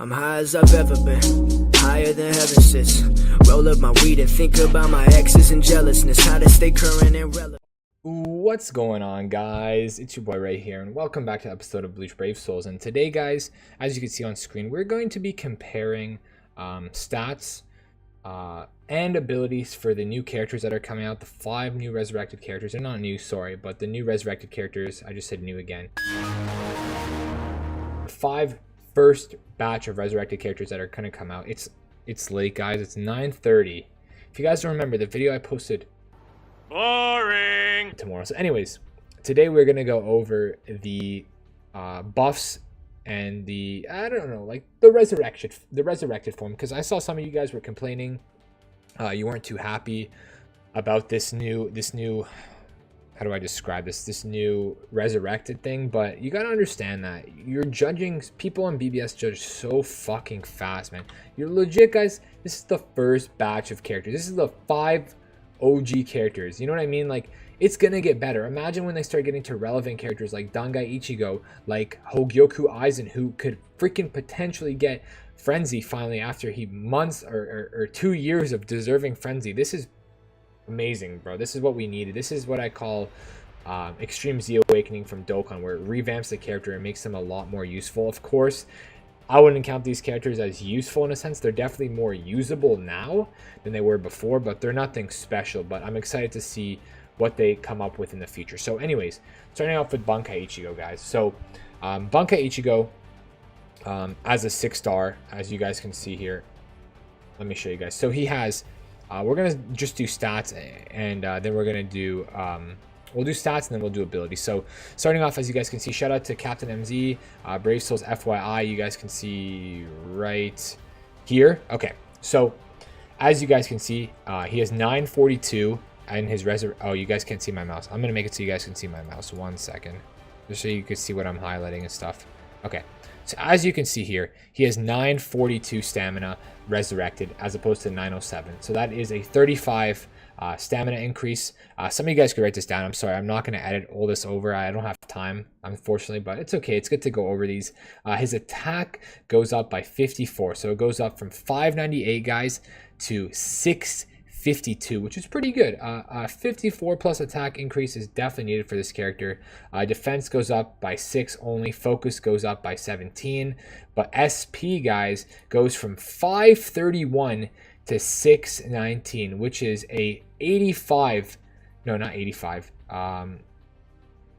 I'm high as I've ever been, higher than heaven sits. Roll up my weed and think about my exes and jealousness, how to stay current and relevant. What's going on, guys? It's your boy Ray here, and welcome back to an episode of Bleach Brave Souls. And today, guys, as you can see on screen, we're going to be comparing stats and abilities for the new characters that are coming out. The 5 new resurrected characters. They're not new, sorry, but the new resurrected characters. I just said new again. The 5 first batch of resurrected characters that are going to come out. It's late, guys. It's 9:30. If you guys don't remember, the video I posted boring tomorrow. So anyways, today we're going to go over the buffs and the, I don't know, like the resurrected form, because I saw some of you guys were complaining you weren't too happy about this new how do I describe this new resurrected thing. But you gotta understand that you're judging people on BBS judge so fucking fast, man. You're legit, guys. This is the first batch of characters. This is the 5 OG characters. You know what I mean? Like, it's gonna get better. Imagine when they start getting to relevant characters like Bankai Ichigo, like Hogyoku Aizen, who could freaking potentially get Frenzy finally after he months or 2 years of deserving Frenzy. This is amazing, bro. This is what we needed. This is what I call Extreme Z Awakening from Dokkan, where it revamps the character and makes them a lot more useful. Of course, I wouldn't count these characters as useful in a sense. They're definitely more usable now than they were before, but they're nothing special. But I'm excited to see what they come up with in the future. So anyways, starting off with Bankai Ichigo, guys. So Bankai Ichigo as a 6-star, as you guys can see here. Let me show you guys. So he has we're gonna just do stats, and then we're gonna do we'll do stats and then we'll do ability. So starting off, as you guys can see, shout out to Captain MZ, Brave Souls FYI. You guys can see right here. Okay, so as you guys can see, he has 942 and his oh, you guys can't see my mouse. I'm gonna make it so you guys can see my mouse. 1 second, just so you can see what I'm highlighting and stuff. Okay, so as you can see here, he has 942 stamina resurrected as opposed to 907. So that is a 35 stamina increase. Some of you guys could write this down. I'm sorry, I'm not going to edit all this over. I don't have time, unfortunately, but it's okay. It's good to go over these. His attack goes up by 54. So it goes up from 598, guys, to 652, which is pretty good. 54 plus attack increase is definitely needed for this character. Defense goes up by 6 only. Focus goes up by 17. But SP, guys, goes from 531 to 619, which is a 85. No, not 85.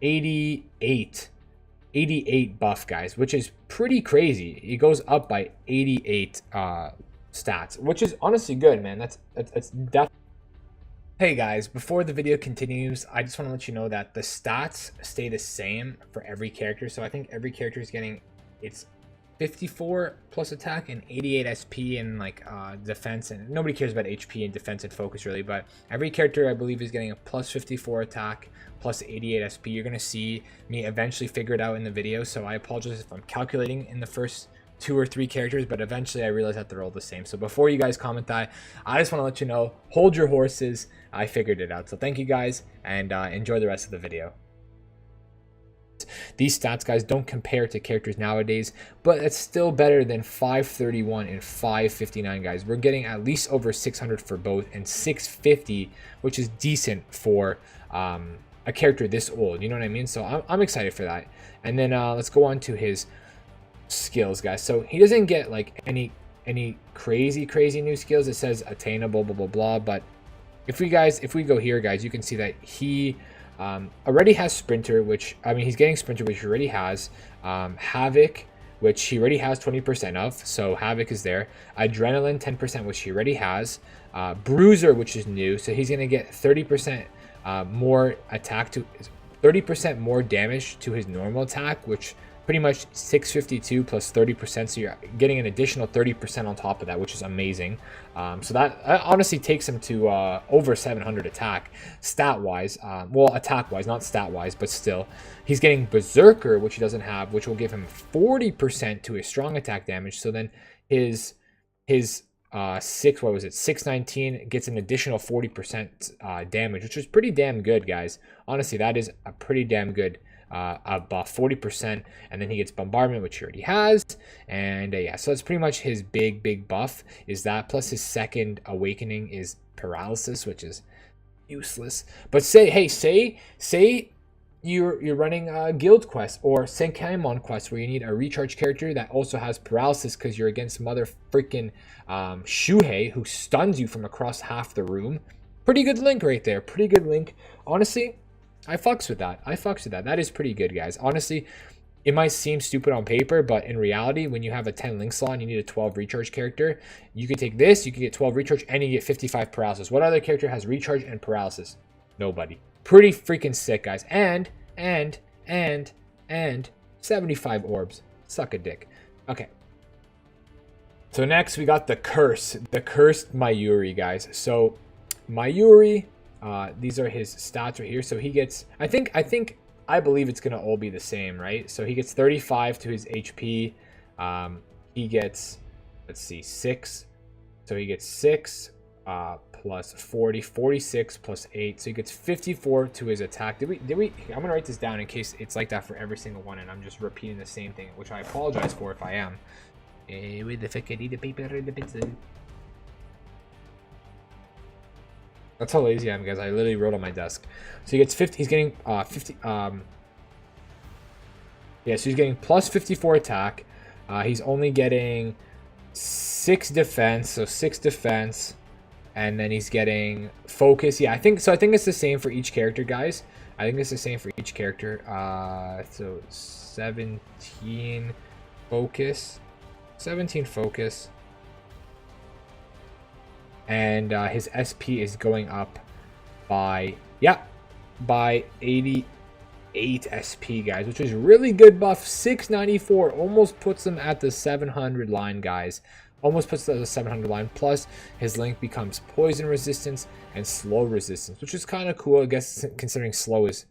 88 buff, guys, which is pretty crazy. It goes up by 88 stats, which is honestly good, man. That's definitely. Hey guys, before the video continues, I just want to let you know that the stats stay the same for every character. So I think every character is getting it's 54 plus attack and 88 SP and like defense, and nobody cares about HP and defense and focus really, but every character I believe is getting a plus 54 attack plus 88 SP. You're gonna see me eventually figure it out in the video, so I apologize if I'm calculating in the first 2 or 3 characters, but eventually I realized that they're all the same. So before you guys comment that, I just want to let you know, hold your horses. I figured it out. So thank you guys, and enjoy the rest of the video. These stats, guys, don't compare to characters nowadays, but it's still better than 531 and 559, guys. We're getting at least over 600 for both, and 650, which is decent for a character this old. You know what I mean? So I'm excited for that. And then let's go on to his skills, guys. So he doesn't get like any crazy new skills. It says attainable, blah blah blah. But if we go here, guys, you can see that he already has Sprinter, which, I mean, he's getting Sprinter, which he already has. Havoc, which he already has 20% of, so Havoc is there. Adrenaline, 10%, which he already has. Bruiser, which is new, so he's gonna get 30% more attack to 30% more damage to his normal attack, which pretty much 652 plus 30%, so you're getting an additional 30% on top of that, which is amazing. So that honestly takes him to over 700 attack stat wise, well, attack wise, not stat wise, but still. He's getting Berserker, which he doesn't have, which will give him 40% to his strong attack damage. So then his 619 gets an additional 40% damage, which is pretty damn good, guys. Honestly, that is a pretty damn good a buff 40%, and then he gets bombardment, which he already has. And yeah, so that's pretty much his big buff is that, plus his second awakening is paralysis, which is useless. But say you're running a guild quest or Cayman quest where you need a recharge character that also has paralysis because you're against mother freaking Shuhei, who stuns you from across half the room. Pretty good link right there. Pretty good link. Honestly, I fucks with that. That is pretty good, guys. Honestly, it might seem stupid on paper, but in reality, when you have a 10 link slot and you need a 12 recharge character, you can take this, you can get 12 recharge, and you get 55 paralysis. What other character has recharge and paralysis? Nobody. Pretty freaking sick, guys. And 75 orbs. Suck a dick. Okay. So next we got the cursed Mayuri, guys. So Mayuri, these are his stats right here. So he gets, I believe it's gonna all be the same, right? So he gets 35 to his HP. He gets, let's see, 6. So he gets 6 plus 40, 46 plus 8. So he gets 54 to his attack. Did we? I'm gonna write this down in case it's like that for every single one, and I'm just repeating the same thing, which I apologize for if I am. Where the fuck I need the paper and the pencil? That's how lazy I am, guys. I literally wrote on my desk. So he gets 50. He's getting 50. Yeah, so he's getting plus 54 attack. He's only getting 6 defense. So 6 defense, and then he's getting focus. Yeah, I think so. I think it's the same for each character, guys. I think it's the same for each character. So 17 focus. 17 focus. And his SP is going up by 88 SP, guys, which is really good buff. 694 almost puts him at the 700 line, guys. Almost puts the 700 line. Plus his link becomes poison resistance and slow resistance, which is kind of cool, I guess, considering slow is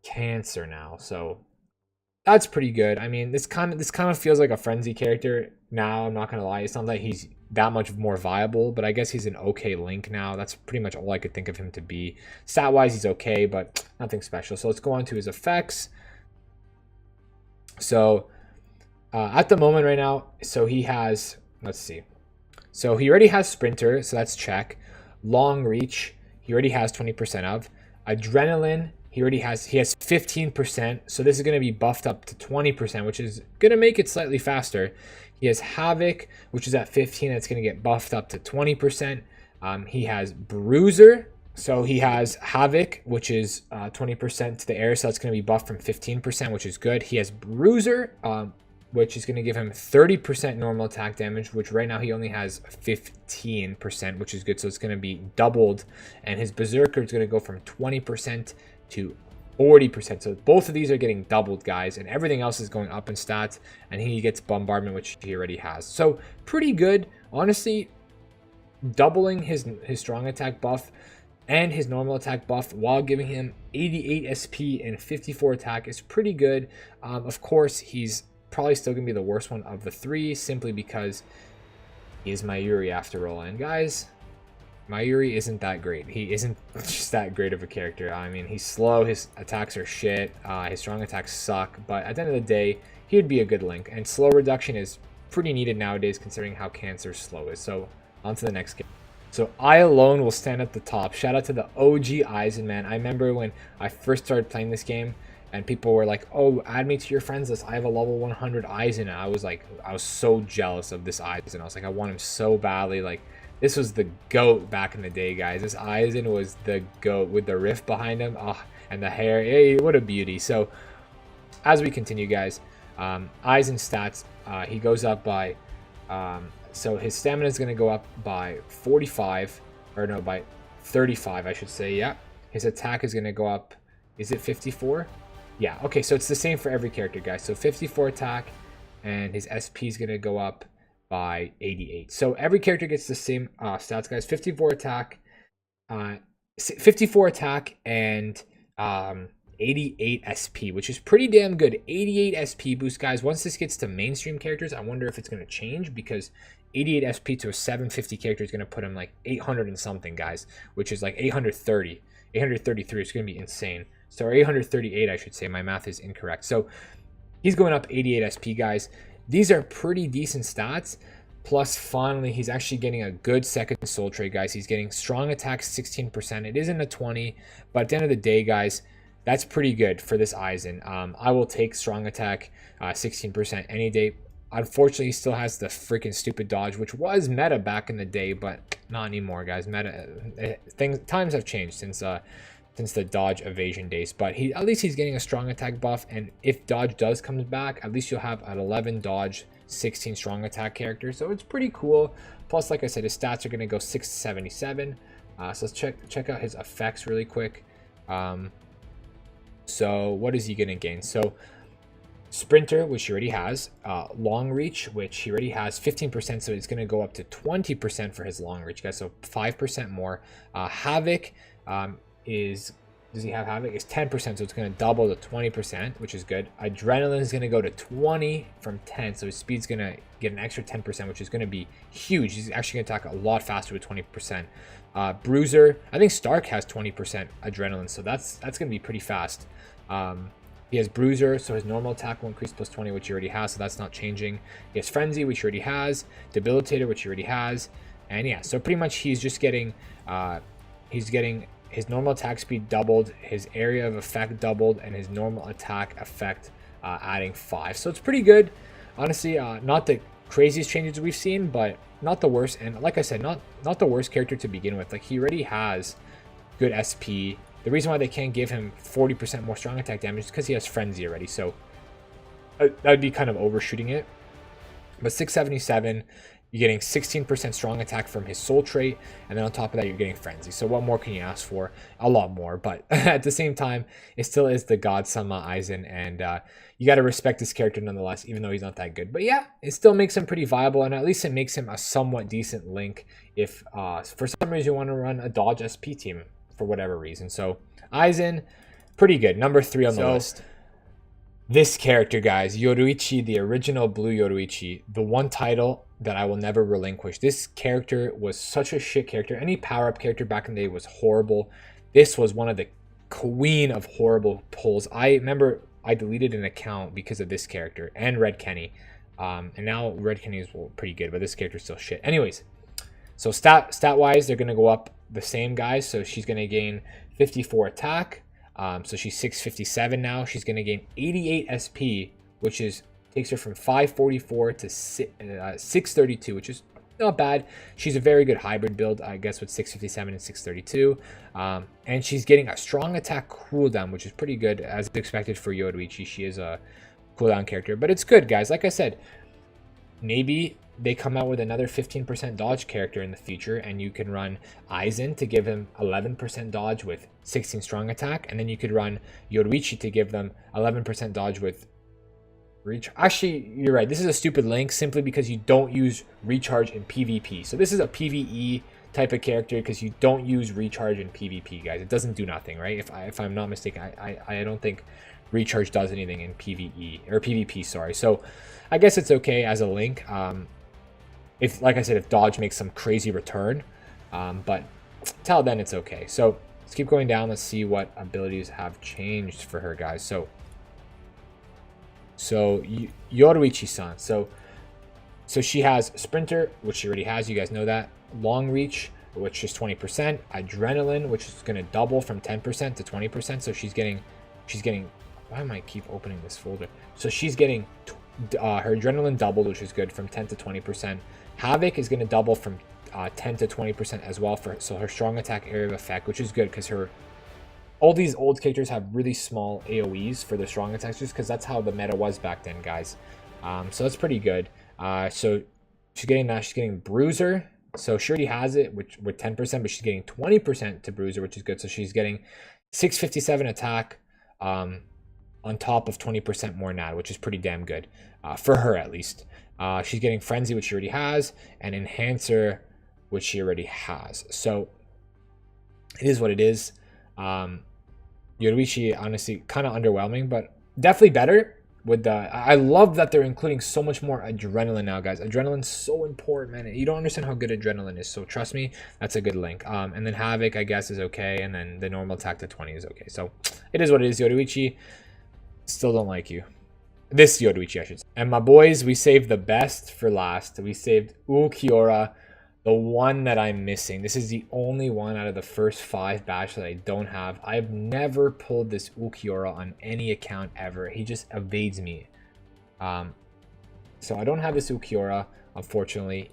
cancer now. So that's pretty good. I mean, this kind of feels like a frenzy character now. I'm not gonna lie. It's not like he's that much more viable, but I guess he's an okay link now. That's pretty much all I could think of him to be. Stat wise, he's okay, but nothing special. So let's go on to his effects. So at the moment right now, so he has, let's see. So he already has sprinter, so that's check. Long reach, he already has 20% of. Adrenaline, he has 15%, so this is going to be buffed up to 20%, which is going to make it slightly faster. He has Havoc, which is at 15, that's going to get buffed up to 20%. He has Bruiser, so he has Havoc, which is 20% to the air, so that's going to be buffed from 15%, which is good. He has Bruiser, which is going to give him 30% normal attack damage, which right now he only has 15%, which is good, so it's going to be doubled. And his Berserker is going to go from 20% to 40%. So both of these are getting doubled, guys, and everything else is going up in stats, and he gets bombardment, which he already has. So pretty good. Honestly, doubling his strong attack buff and his normal attack buff while giving him 88 SP and 54 attack is pretty good. Of course, he's probably still gonna be the worst one of the three, simply because he is Mayuri after all. And guys, Mayuri isn't that great. He isn't just that great of a character. I mean, he's slow, his attacks are shit, his strong attacks suck, but at the end of the day, he would be a good link. And slow reduction is pretty needed nowadays, considering how cancer slow is. So on to the next game. So I alone will stand at the top. Shout out to the OG Aizen, man. I remember when I first started playing this game, and people were like, oh, add me to your friends list. I have a level 100 Aizen. And I was so jealous of this Aizen. I was like, I want him so badly. Like, this was the GOAT back in the day, guys. This Aizen was the GOAT with the rift behind him. Oh, and the hair. Hey, what a beauty. So, as we continue, guys, Aizen stats, he goes up by, so his stamina is going to go up by 45, or no, by 35, I should say, yeah. His attack is going to go up, is it 54? Yeah, okay, so it's the same for every character, guys. So 54 attack, and his SP is going to go up by 88. So every character gets the same stats, guys. 54 attack, and 88 SP, which is pretty damn good. 88 SP boost, guys. Once this gets to mainstream characters, I wonder if it's going to change, because 88 SP to a 750 character is going to put him like 800 and something, guys, which is like 830. 833 is going to be insane. Sorry, 838, I should say. My math is incorrect. So he's going up 88 SP, guys. These are pretty decent stats. Plus, finally, he's actually getting a good second soul trade, guys. He's getting strong attack 16%. It isn't a 20, but at the end of the day, guys, that's pretty good for this Aizen. I will take strong attack 16% any day. Unfortunately, he still has the freaking stupid dodge, which was meta back in the day, but not anymore, guys. Times have changed since the dodge evasion days. But at least he's getting a strong attack buff, and if dodge does come back, at least you'll have an 11 dodge, 16 strong attack character. So it's pretty cool. Plus, like I said, his stats are going to go 677. So let's check out his effects really quick. So what is he going to gain? So Sprinter, which he already has, long reach, which he already has 15%, so it's going to go up to 20% for his long reach, guys. So 5% more. Havoc does he have Havoc? It's 10%, so it's going to double to 20%, which is good. Adrenaline is going to go to 20 from 10, so his speed's going to get an extra 10%, which is going to be huge. He's actually going to attack a lot faster with 20%. Bruiser, I think Stark has 20% adrenaline, so that's going to be pretty fast. He has Bruiser, so his normal attack will increase plus 20, which he already has, so that's not changing. He has Frenzy, which he already has. Debilitator, which he already has. And yeah, so pretty much he's just getting, his normal attack speed doubled, his area of effect doubled, and his normal attack effect adding 5. So it's pretty good. Honestly, not the craziest changes we've seen, but not the worst. And like I said, not the worst character to begin with. Like, he already has good SP. The reason why they can't give him 40% more strong attack damage is because he has Frenzy already. So that would be kind of overshooting it. But 677, you're getting 16% strong attack from his soul trait, and then on top of that, you're getting Frenzy. So what more can you ask for? A lot more, but at the same time, it still is the God Sama Aizen, and you got to respect this character nonetheless, even though he's not that good. But yeah, it still makes him pretty viable, and at least it makes him a somewhat decent link if for some reason you want to run a dodge SP team for whatever reason. So Aizen, pretty good. Number 3 on the list. This character, guys, Yoruichi, the original Blue Yoruichi, the one title that I will never relinquish. This character was such a shit character. Any power-up character back in the day was horrible. This was one of the queen of horrible pulls. I remember I deleted an account because of this character and Red Kenny. And now Red Kenny is pretty good, but this character is still shit. Anyways, so stat-wise, they're going to go up the same, guys. So she's going to gain 54 attack. So she's 657 now. She's going to gain 88 SP, which takes her from 544 to 632, which is not bad. She's a very good hybrid build, I guess, with 657 and 632. And she's getting a strong attack cooldown, which is pretty good, as expected for Yoruichi. She is a cooldown character, but it's good, guys. Like I said, maybe they come out with another 15% dodge character in the future, and you can run Aizen to give him 11% dodge with 16 strong attack, and then you could run Yoruichi to give them 11% dodge with reach. Actually, you're right. This is a stupid link simply because you don't use recharge in PvP. So this is a PvE type of character because you don't use recharge in PvP, guys. It doesn't do nothing, right? If I'm not mistaken, I don't think recharge does anything in PvE or PvP. Sorry. So I guess it's okay as a link. If, like I said, if dodge makes some crazy return, but till then it's okay. So let's keep going down. Let's see what abilities have changed for her, guys. So Yoruichi-san. So she has Sprinter, which she already has. You guys know that. Long Reach, which is 20%. Adrenaline, which is going to double from 10% to 20%. So she's getting. Why am I keep opening this folder? So she's getting her adrenaline doubled, which is good, from 10 to 20%. Havoc is going to double from 10 to 20% as well. So her strong attack area of effect, which is good because all these old characters have really small AoEs for their strong attacks, just because that's how the meta was back then, guys. So that's pretty good. So she's getting that. She's getting Bruiser. So she already has it with 10%, but she's getting 20% to Bruiser, which is good. So she's getting 657 attack on top of 20% more NAD, which is pretty damn good for her, at least. She's getting Frenzy, which she already has, and Enhancer, which she already has. So it is what it is. Yoruichi, honestly, kind of underwhelming, but definitely better. with the, I love that they're including so much more adrenaline now, guys. Adrenaline's so important, man. You don't understand how good adrenaline is, so trust me, that's a good link. And then Havoc, I guess, is okay, and then the normal attack to 20 is okay. So it is what it is. Yoruichi, still don't like you. This Yoruichi, I should say. And my boys, we saved the best for last. We saved Ulquiorra, the one that I'm missing. This is the only one out of the first 5 batch that I don't have. I've never pulled this Ulquiorra on any account ever. He just evades me. So I don't have this Ulquiorra, unfortunately.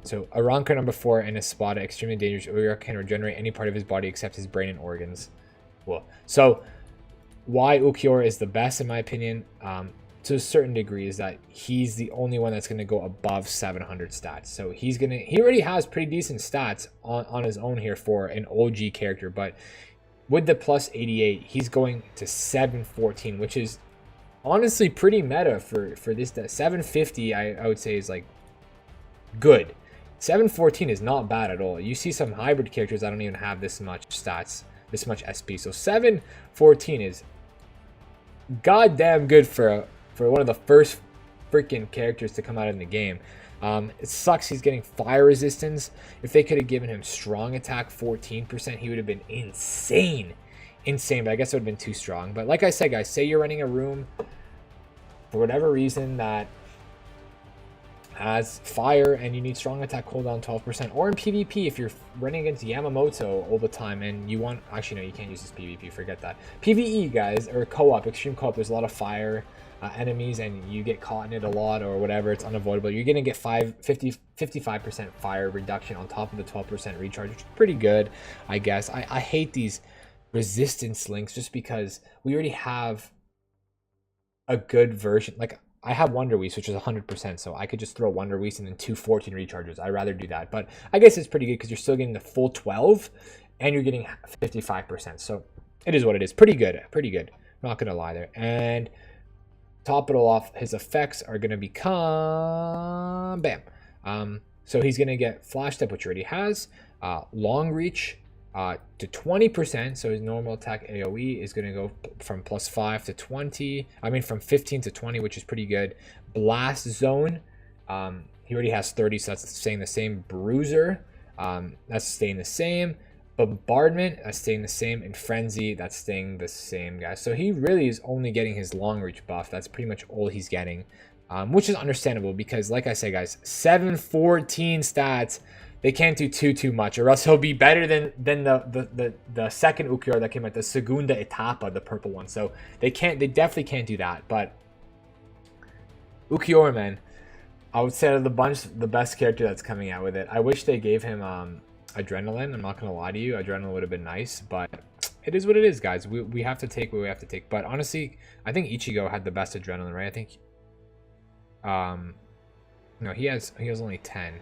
So a ranker number 4 and a spot, extremely dangerous. Ulquiorra can regenerate any part of his body except his brain and organs. Cool. So why Ulquiorra is the best, in my opinion, to a certain degree, is that he's the only one that's going to go above 700 stats. So he already has pretty decent stats on his own here for an OG character, but with the plus 88, he's going to 714, which is honestly pretty meta for this. 750, I would say, is like good. 714 is not bad at all. You see some hybrid characters that don't even have this much stats, this much SP. So 714 is goddamn good for one of the first freaking characters to come out in the game. It sucks he's getting fire resistance. If they could have given him strong attack 14%, he would have been insane. But I guess it would have been too strong. But like I said, guys, say you're running a room for whatever reason that has fire and you need strong attack cooldown 12%, or in PvP if you're running against Yamamoto all the time and you want, actually no, you can't use this PvP, forget that. PvE, guys, or co-op, extreme co-op, there's a lot of fire enemies and you get caught in it a lot or whatever, it's unavoidable. You're gonna get 55% fire reduction on top of the 12% recharge, which is pretty good, I guess. I hate these resistance links just because we already have a good version. Like, I have Wonder Weast, which is 100%, so I could just throw Wonder Weast and then 214 recharges. I'd rather do that, but I guess it's pretty good because you're still getting the full 12 and you're getting 55%. So it is what it is. Pretty good. Not gonna lie there. And top it all off, his effects are gonna become bam. So he's gonna get Flash Step, which he already has, Long Reach to 20%. So his normal attack AoE is gonna go from +5 to 20. I mean from 15 to 20, which is pretty good. Blast Zone, he already has 30, so that's staying the same. Bruiser, that's staying the same. Bombardment, that's staying the same. And Frenzy, that's staying the same, guys. So he really is only getting his long reach buff. That's pretty much all he's getting, which is understandable because, like I say, guys, 714 stats. They can't do too much, or else he'll be better than the second Ulquiorra that came out, the Segunda Etapa, the purple one. So they definitely can't do that. But Ulquiorra, man, I would say out of the bunch, the best character that's coming out with it. I wish they gave him Adrenaline. I'm not gonna lie to you, Adrenaline would have been nice, but it is what it is, guys. We have to take what we have to take. But honestly, I think Ichigo had the best Adrenaline, right? I think no, he has only 10.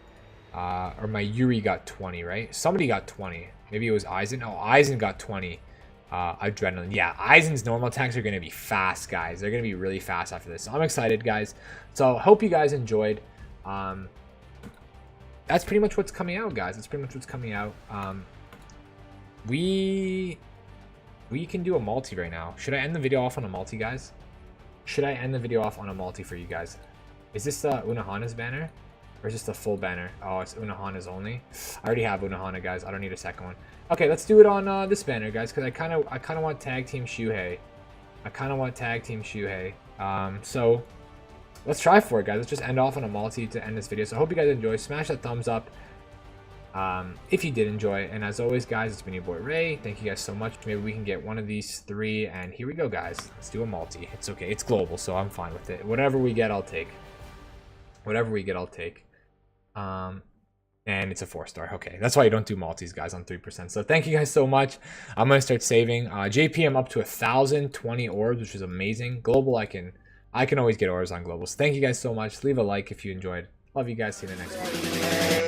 Or Mayuri got 20, right? Somebody got 20. Maybe it was Aizen. Oh, Aizen got 20 adrenaline. Yeah, Aizen's normal attacks are going to be fast, guys. They're going to be really fast after this. So I'm excited, guys. So I hope you guys enjoyed. That's pretty much what's coming out, guys. That's pretty much what's coming out. We can do a multi right now. Should I end the video off on a multi, guys? Should I end the video off on a multi for you guys? Is this Unohana's banner? Or is this the full banner? Oh, it's Unohana's only. I already have Unohana, guys. I don't need a second one. Okay, let's do it on this banner, guys, because I kind of want tag team Shuhei. So let's try for it, guys. Let's just end off on a multi to end this video. So I hope you guys enjoy. Smash that thumbs up if you did enjoy. And as always, guys, it's been your boy Ray. Thank you guys so much. Maybe we can get one of these 3, and here we go, guys. Let's do a multi. It's okay. It's global, so I'm fine with it. Whatever we get, I'll take. And it's a 4-star. Okay, that's why you don't do multis, guys, on 3%. So thank you guys so much. I'm gonna start saving. JPM up to 1,020 orbs, which is amazing. Global, I can always get orbs on global. So thank you guys so much. Leave a like if you enjoyed. Love you guys. See you in the next one.